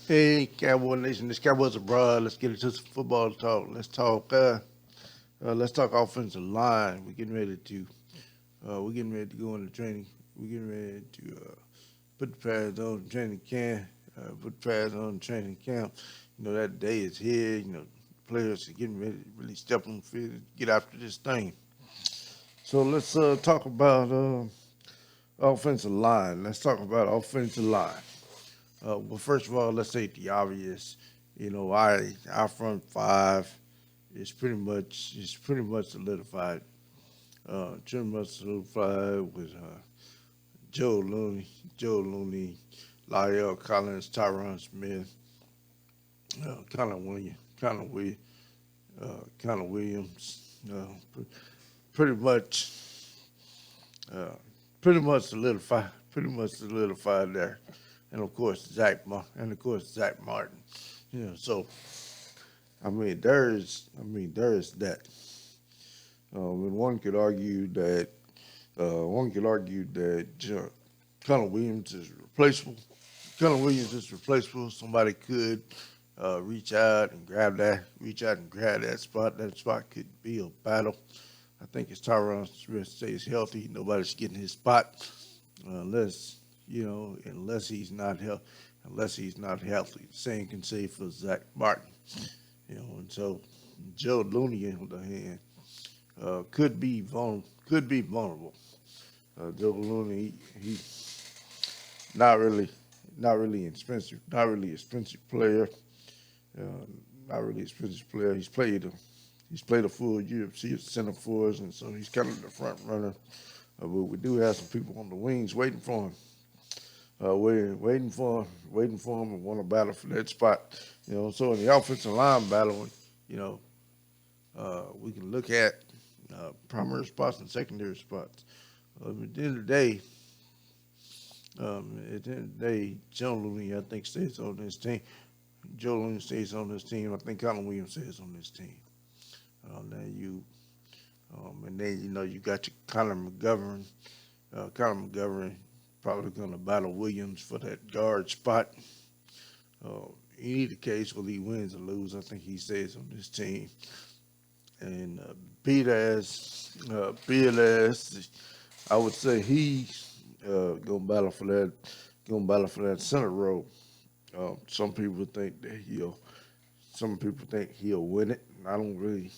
Hey, Cowboy Nation, this Cowboys abroad. Let's get into some football talk. Let's talk offensive line. We're getting ready to go into training. We're getting ready to put the pads on the training camp. Put the pads on the training camp. That day is here. Players are getting ready to really step on the field, and get after this thing. So let's talk about offensive line. Let's talk about offensive line. Well, first of all, let's say the obvious. Our front five is pretty much solidified. Pretty much solidified with Joe Looney, Lyle Collins, Tyron Smith, Connor Williams, Connor Williams. Pretty much, uh, pretty much solidified there. And of course, Zach Martin. So there is that. And one could argue that Connor Williams is replaceable. Connor Williams is replaceable. Somebody could reach out and grab that spot. That spot could be a battle. I think it's Tyron Smith stays healthy. Nobody's getting his spot unless he's not healthy. Same can say for Zach Martin. And so Joe Looney on the other hand could be vulnerable. Joe Looney, he's not really expensive player. Uh, Not really expensive player. He's played a full UFC at center for us, and so he's kind of the front runner. But we do have some people on the wings waiting for him. Waiting for him and want to battle for that spot. So in the offensive line battle, you know, we can look at primary spots and secondary spots. At the end of the day, Joe Looney, I think, stays on this team. Joe Looney stays on this team. I think Colin Williams stays on this team. Now and then you got your Connor McGovern. Connor McGovern probably going to battle Williams for that guard spot. In either case, whether he wins or lose, I think he stays on this team. And Beard I would say he's gonna battle for that center role. Some people think that he'll win it. I don't really,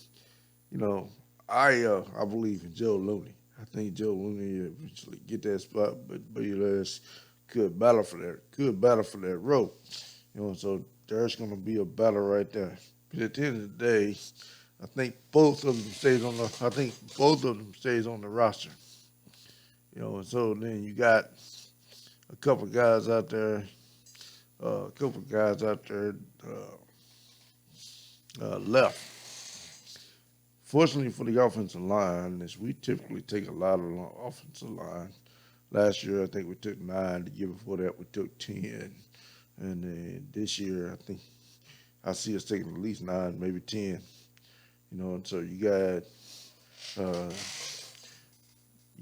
you know, I believe in Joe Looney. I think Joe Looney will eventually get that spot, but Beard could battle for that role. So there's gonna be a battle right there. But at the end of the day, I think both of them stays on the roster. And so then you got a couple guys out there, left. Fortunately for the offensive line, is we typically take a lot of offensive line. Last year, I think we took 9. The year before that, we took 10. And then this year, I see us taking at least 9, maybe 10. And so uh, you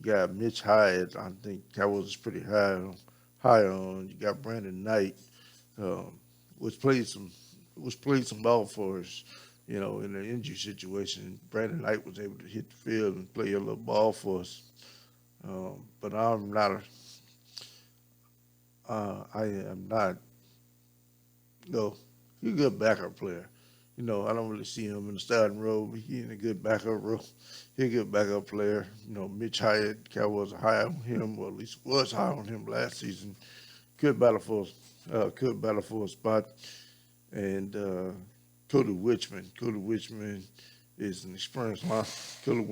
got Mitch Hyatt. I think Cowboys is pretty high on. You got Brandon Knight, um, which played some ball for us. In an injury situation, Brandon Knight was able to hit the field and play a little ball for us. But I am not. No, he's a good backup player. I don't really see him in the starting role, but he's in a good backup role. He's a good backup player. Mitch Hyatt, Cowboys are high on him, or at least was high on him last season. Could battle for a spot. And Cody Wichman. Cody Wichman is an experienced line. Cody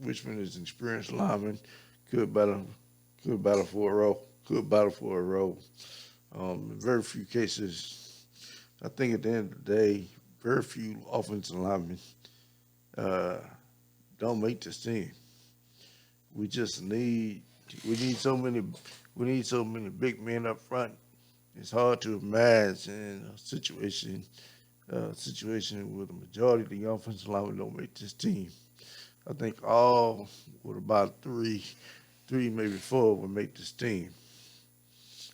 Wichman is an experienced lineman. Could battle, could battle for a role. Could battle for a role. In very few cases, I think at the end of the day, very few offensive linemen uh, don't make this team. We just we need so many big men up front. It's hard to imagine a situation where the majority of the offensive linemen don't make this team. I think all with about three maybe four will make this team.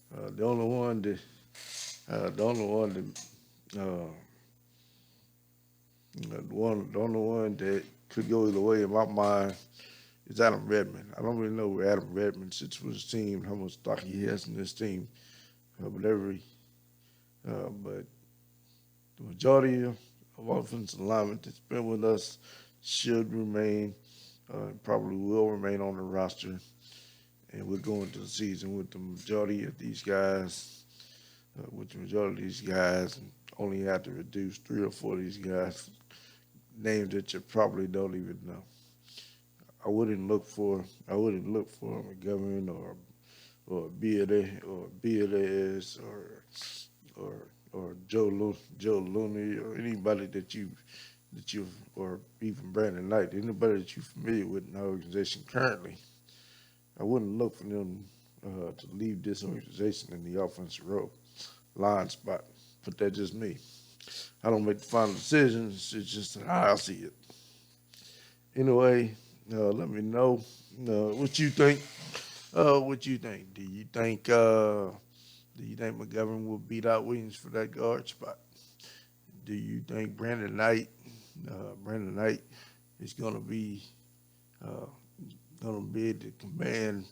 The only one that The only one that the only one that could go either way in my mind is Adam Redmond. I don't really know where Adam Redmond sits with his team, how much stock he has in this team, but the majority of offensive linemen that's been with us should remain, probably will remain on the roster, and we're going to the season with the majority of these guys. And only have to reduce 3 or 4 of these guys, names that you probably don't even know. I wouldn't look for McGovern or Beardes or Joe Looney or anybody that you or even Brandon Knight, anybody that you're familiar with in the organization currently. I wouldn't look for them to leave this organization in the offensive line spot. But that's just me. I don't make the final decisions. It's just how I see it. Anyway, let me know what you think. What you think? Do you think McGovern will beat out Williams for that guard spot? Do you think Brandon Knight is going to be able to command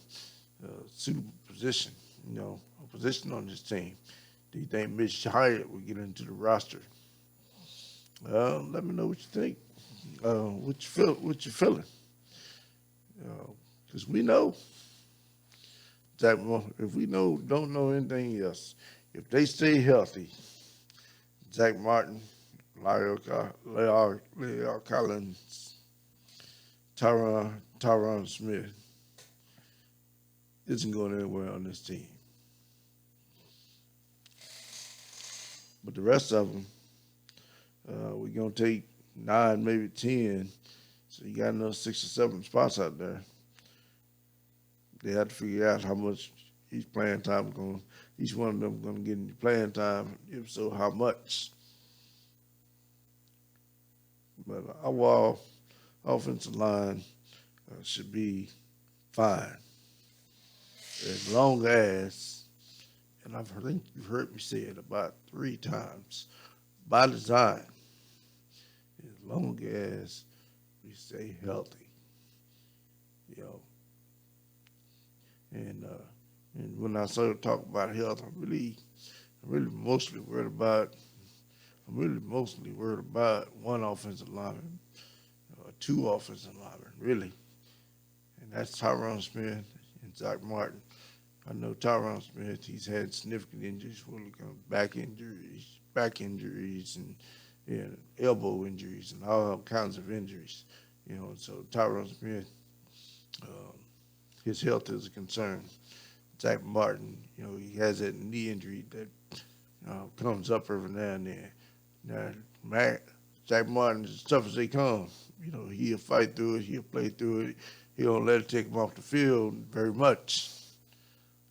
suitable position, a position on this team? Do you think Mitch Hyatt will get into the roster? Let me know what you think. What you feeling? Because we know that if we don't know anything else, if they stay healthy, Zach Martin, La'el Collins, Tyron Smith isn't going anywhere on this team. But the rest of them, we're going to take 9, maybe 10. So you got another 6 or 7 spots out there. They have to figure out how much each one of them going to get into playing time. If so, how much? But our offensive line should be fine, as long as, and I think you've heard me say it about 3 times, by design, as long as we stay healthy, And when I sort of talk about health, I'm really mostly worried about. One offensive lineman, 2 offensive linemen, really, and that's Tyron Smith and Zach Martin. I know Tyron Smith, he's had significant injuries, back injuries, and elbow injuries, and all kinds of injuries. So Tyron Smith, his health is a concern. Zach Martin, he has that knee injury that comes up every now and then. Now, Zach Martin is as tough as they come. He'll fight through it. He'll play through it. He don't let it take him off the field very much.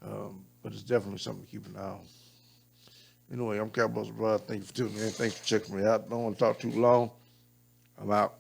But it's definitely something to keep an eye on. Anyway, I'm Cowboys Brother. Thank you for tuning in. Thanks for checking me out. Don't want to talk too long. I'm out.